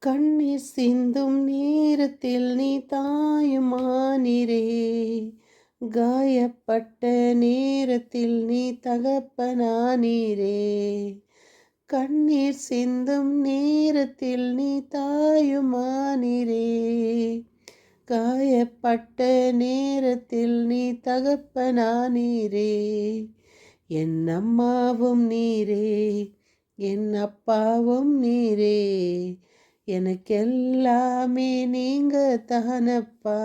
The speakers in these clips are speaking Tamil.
கண்ணீர் சிந்தும் நேரத்தில் நீ தாயுமானீரே, காயப்பட்ட நேரத்தில் நீ தகப்பனானீரே. கண்ணீர் சிந்தும் நேரத்தில் நீ தாயுமானீரே, காயப்பட்ட நேரத்தில் நீ தகப்பனானீரே. என் அம்மாவும் நீரே, என் அப்பாவும் நீரே, எனக்கெல்லாமே நீங்க தானப்பா.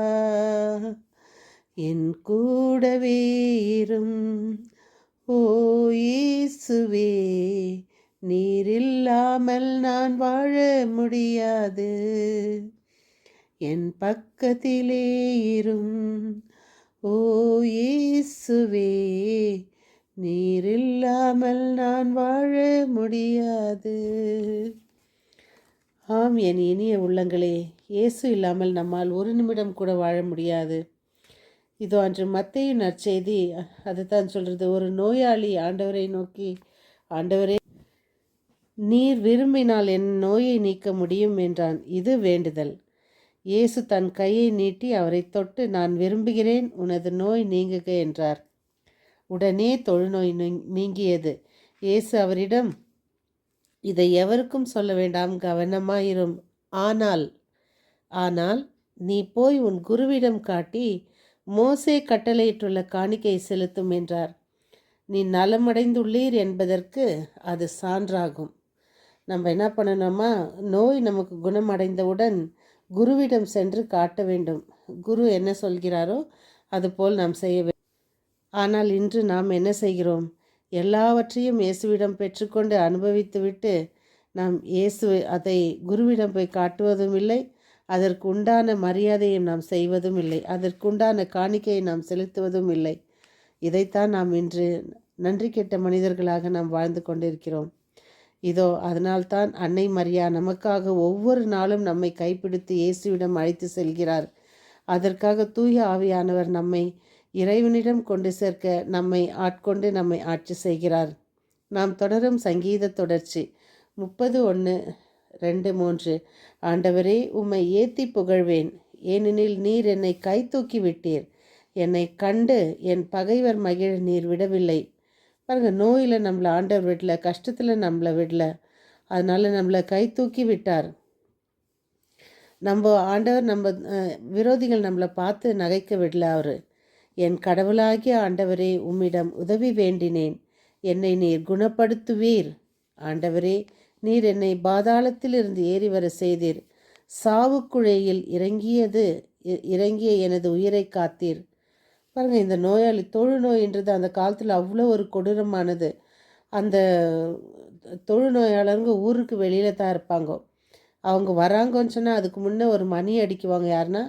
என் கூடவே இரும் ஓ இயேசுவே, நீர் இல்லாமல் நான் வாழ முடியாது. என் பக்கத்திலே இரும் ஓ இயேசுவே, நீர் இல்லாமல் நான் வாழ முடியாது. ஆம் என் இனிய உள்ளங்களே, இயேசு இல்லாமல் நம்மால் ஒரு நிமிடம் கூட வாழ முடியாது. இதோ அன்று மத்தேயு நற்செய்தி அதுதான் சொல்கிறது. ஒரு நோயாளி ஆண்டவரை நோக்கி, ஆண்டவரே, நீர் விரும்பினால் என் நோயை நீக்க முடியும் என்றான். இது வேண்டுதல். இயேசு தன் கையை நீட்டி அவரை தொட்டு, நான் விரும்புகிறேன், உனது நோய் நீங்குக என்றார். உடனே தொழுநோய் நீங்கியது. இயேசு அவரிடம், இதை எவருக்கும் சொல்ல வேண்டாம், கவனமாயிரும். ஆனால் நீ போய் உன் குருவிடம் காட்டி மோசே கட்டளையிட்டுள்ள காணிக்கை செலுத்தும் என்றார். நீ நலமடைந்துள்ளீர் என்பதற்கு அது சான்றாகும். நம்ம என்ன பண்ணணுமா, நோய் நமக்கு குணமடைந்தவுடன் குருவிடம் சென்று காட்ட வேண்டும். குரு என்ன சொல்கிறாரோ அதுபோல் நாம் செய்ய வேண்டும். ஆனால் இன்று நாம் என்ன செய்கிறோம்? எல்லாவற்றையும் இயேசுவிடம் பெற்றுக்கொண்டு அனுபவித்துவிட்டு நாம் அதை குருவிடம் போய் காட்டுவதும் இல்லை, அதற்கு உண்டான மரியாதையை நாம் செய்வதும் இல்லை, அதற்குண்டான காணிக்கையை நாம் செலுத்துவதும் இல்லை. இதைத்தான் நாம் இன்று நன்றி கெட்ட மனிதர்களாக நாம் வாழ்ந்து கொண்டிருக்கிறோம். இதோ அதனால்தான் அன்னை மரியா நமக்காக ஒவ்வொரு நாளும் நம்மை கைப்பிடித்து இயேசுவிடம் அழைத்து செல்கிறார். அதற்காக தூய ஆவியானவர் நம்மை இறைவனிடம் கொண்டு சேர்க்க நம்மை ஆட்கொண்டு நம்மை ஆட்சி செய்கிறார். நாம் தொடரும் சங்கீத தொடர்ச்சி 30:1-2-3. ஆண்டவரே, உம்மை ஏத்தி புகழ்வேன், ஏனெனில் நீர் என்னை கை தூக்கி விட்டீர். என்னை கண்டு என் பகைவர் மகிழ நீர் விடவில்லை. பாருங்கள், நோயில் நம்மளை ஆண்டவர் விடல, கஷ்டத்தில் நம்மளை விடல, அதனால் நம்மளை கை தூக்கி விட்டார். நம்ம ஆண்டவர் விரோதிகள் நம்மளை பார்த்து நகைக்க விடல. அவர், என் கடவுளாகிய ஆண்டவரே, உம்மிடம் உதவி வேண்டினேன், என்னை நீர் குணப்படுத்துவீர். ஆண்டவரே, நீர் என்னை பாதாளத்திலிருந்து ஏறி வர செய்தீர், சாவுக்குழையில் இறங்கிய எனது உயிரை காத்தீர். பாருங்கள், இந்த நோயாளி தொழுநோயின்றது அந்த காலத்தில் அவ்வளோ ஒரு கொடூரமானது. அந்த தொழுநோயாளருங்க ஊருக்கு வெளியில் தான் இருப்பாங்க. அவங்க வராங்கன்னு சொன்னால் அதுக்கு முன்னே ஒரு மணி அடிக்குவாங்க யாருன்னா,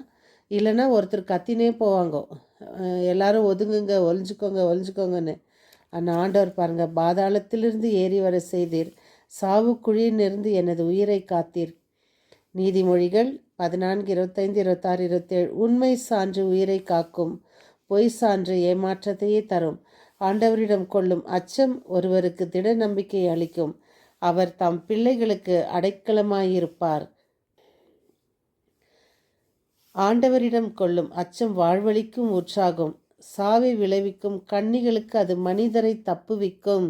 இல்லைன்னா ஒருத்தர் கத்தினே போவாங்க, எல்லாரும் ஒதுங்குங்க, ஒளிஞ்சுக்கோங்கன்னு. அந்த ஆண்டவர் பாருங்கள், பாதாளத்திலிருந்து ஏறி வர செய்தீர், சாவுக்குழியிலிருந்து எனது உயிரை காத்தீர். நீதிமொழிகள் 14:25-26-27. உண்மை சான்று உயிரை காக்கும், பொய் சான்று ஏமாற்றத்தையே தரும். ஆண்டவரிடம் கொள்ளும் அச்சம் ஒருவருக்கு திட நம்பிக்கை அளிக்கும். அவர் தம் பிள்ளைகளுக்கு அடைக்கலமாயிருப்பார். ஆண்டவரிடம் கொள்ளும் அச்சம் வாழ்வளிக்கும் உற்சாகம், சாவை விளைவிக்கும் கண்ணிகளுக்கு அது மனிதரை தப்புவிக்கும்.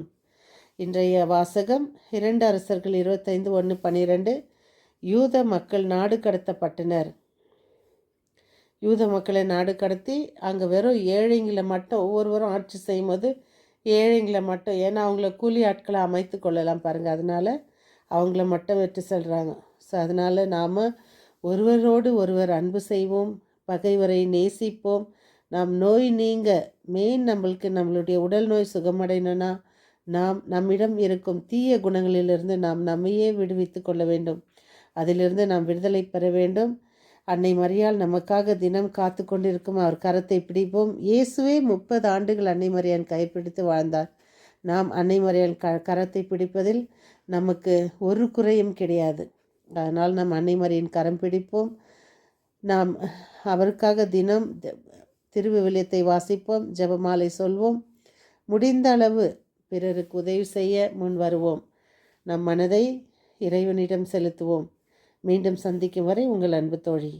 இன்றைய வாசகம் 2 அரசர்கள் 25:1-12. யூத மக்கள் நாடு கடத்தப்பட்டனர். யூத மக்களை நாடு கடத்தி அங்கே வெறும் ஏழைங்களை மட்டும் ஒவ்வொருவரும் ஆட்சி செய்யும்போது ஏழைங்களை மட்டும், ஏன்னா அவங்கள கூலி ஆட்களை அமைத்து கொள்ளலாம் பாருங்கள், அதனால் அவங்கள மட்டும் வெற்றி செல்கிறாங்க. ஸோ அதனால் நாம் ஒருவரோடு ஒருவர் அன்பு செய்வோம், பகைவரை நேசிப்போம். நாம் நோய் நீங்க நம்மளுடைய உடல் நோய் சுகமடையணும்னா நம்மிடம் இருக்கும் தீய குணங்களிலிருந்து நாம் நம்மையே விடுவித்து கொள்ள வேண்டும். அதிலிருந்து நாம் விடுதலை பெற வேண்டும். அன்னை மரியாள் நமக்காக தினம் காத்து கொண்டிருக்கும் அவர் கரத்தை பிடிப்போம். இயேசுவே 30 ஆண்டுகள் அன்னை மரியாள் கைப்பிடித்து வாழ்ந்தார். நாம் அன்னை மரியாள் கரத்தை பிடிப்பதில் நமக்கு ஒரு குறையும் கிடையாது. அதனால் நாம் அன்னை மரியின் கரம் பிடிப்போம். நாம் அவருக்காக தினம் திருவிவிலியத்தை வாசிப்போம், ஜெபமாலை சொல்வோம். முடிந்த அளவு பிறருக்கு உதவி செய்ய முன் வருவோம். நம் மனதை இறைவனிடம் செலுத்துவோம். மீண்டும் சந்திக்கும் வரை உங்கள் அன்பு தோழி.